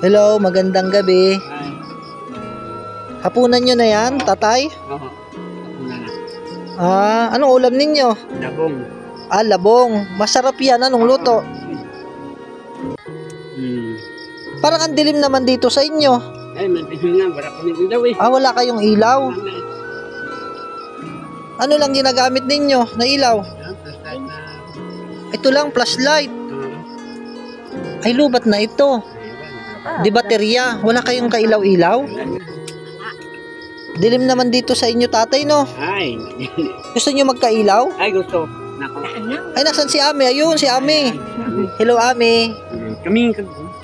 Hello, magandang gabi. Hapunan nyo na yan, tatay? Oo. Hapunan na. Anong ulam ninyo? Labong. Labong. Masarap yan, anong luto? Parang ang dilim naman dito sa inyo. Ay, matihin nga. Wala kami ilaw eh. Wala kayong ilaw? Ano lang ginagamit ninyo na ilaw? Ito lang, flashlight. Ay, lubat na ito. Di baterya. Wala kayong kailaw-ilaw? Dilim naman dito sa inyo, tatay, no? Ay. Gusto nyo magkailaw? Ay, gusto. Nako. Ay, nasan si Ami? Ayun, si Ami. Hello, Ami.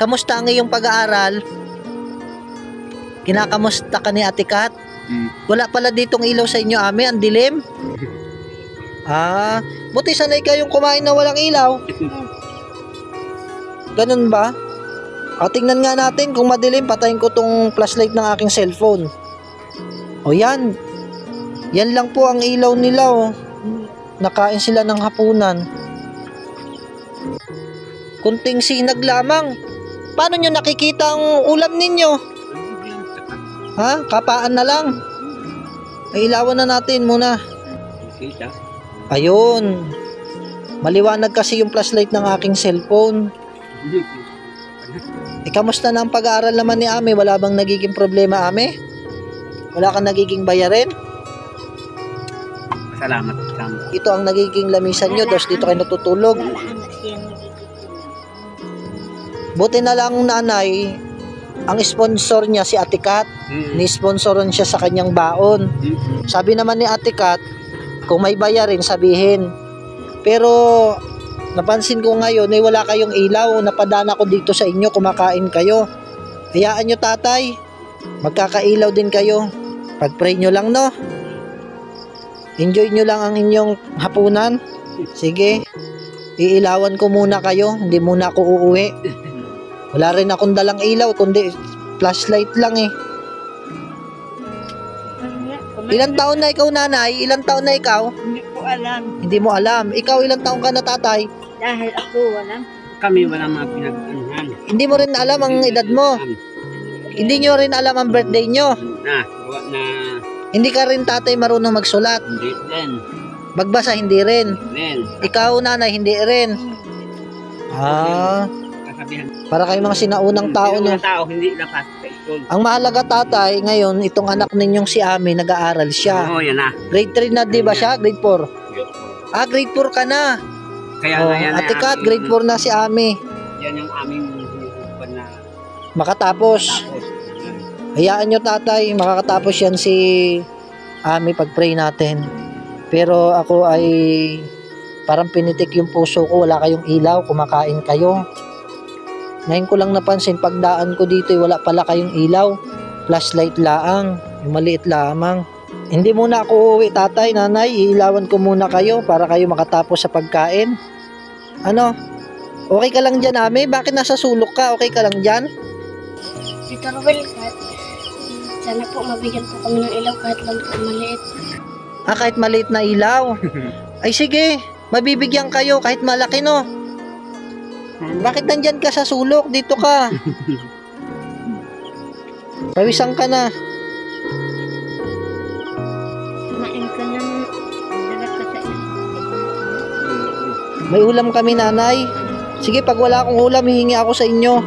Kamusta ang iyong pag-aaral? Kinakamusta ka ni Ate Kat? Wala pala ditong ilaw sa inyo, Ami. Ang dilim. Buti sanay kayong kumain na walang ilaw. Ganun ba? Tingnan nga natin kung madilim. Patayin ko tong flashlight ng aking cellphone. O yan. Yan lang po ang ilaw nila, oh. Nakain sila ng hapunan. Kunting sinag lamang. Paano nyo nakikita ang ulam ninyo? Kapaan na lang. Ay, ilawan na natin muna. Ayun. Maliwanag kasi yung flashlight ng aking cellphone. Kamusta na ang pag-aaral naman ni Ame? Wala bang nagiging problema, Ame? Wala kang nagiging bayarin? Salamat. Ito ang nagiging lamisan nyo, dos dito kayo natutulog. Buti na lang, nanay, ang sponsor niya si Ate Kat. Ni-sponsoran siya sa kanyang baon. Sabi naman ni Ate Kat, kung may bayarin, sabihin. Pero napansin ko ngayon ay wala kayong ilaw. Napadana ko dito sa inyo, kumakain kayo. Hayaan nyo, tatay. Magkakailaw din kayo. Pag-pray nyo lang, no? Enjoy nyo lang ang inyong hapunan. Sige. Iilawan ko muna kayo. Hindi muna ako uuwi. Wala rin akong dalang ilaw, kundi flashlight lang eh. Ilang taon na ikaw, nanay? Ilang taon na ikaw? Hindi ko alam. Hindi mo alam. Ikaw, ilang taon ka na, tatay? Dahil ako walang. Kami wala mga pinag-anuhan. Hindi mo rin alam ang edad mo. Hindi nyo rin alam ang birthday nyo. Na. Hindi ka rin, tatay, marunong magsulat. Hindi din. Magbasa, hindi rin. Ikaw, nanay, hindi rin. Kasabihan. Para kayo mga sinaunang tao, no? Mga tao hindi napas sa school. Ang mahalaga, tatay, ngayon, itong anak ninyong si Ami, nag-aaral siya. Oo, yan na. Grade 3 na, di ba siya? Grade 4? Grade 4 ka na. Kaya yan Ate Kat, grade 4 na si Ami. Yan yung aming hinihipan na Makatapos. Hayaan nyo, tatay, makakatapos yan si Ami pag-pray natin. Pero ako ay parang pinitik yung puso ko, wala kayong ilaw, kumakain kayo. Ngayon ko lang napansin, pagdaan ko dito, wala pala kayong ilaw. Flashlight laang, yung maliit lamang. Hindi muna ako uuwi, tatay, nanay, iilawan ko muna kayo para kayo makatapos sa pagkain. Ano? Okay ka lang dyan, Ami? Bakit nasa sulok ka? Okay ka lang dyan? Ito, Robel, sana po mabigyan po kami ng ilaw kahit lang po maliit. Kahit maliit na ilaw? Ay sige, mabibigyan kayo kahit malaki, no? Bakit nandyan ka sa sulok? Dito ka. Pawisan ka na. Kumain ka na, dalat ka sa ilaw. May ulam kami, nanay. Sige, pag wala akong ulam, hihingi ako sa inyo.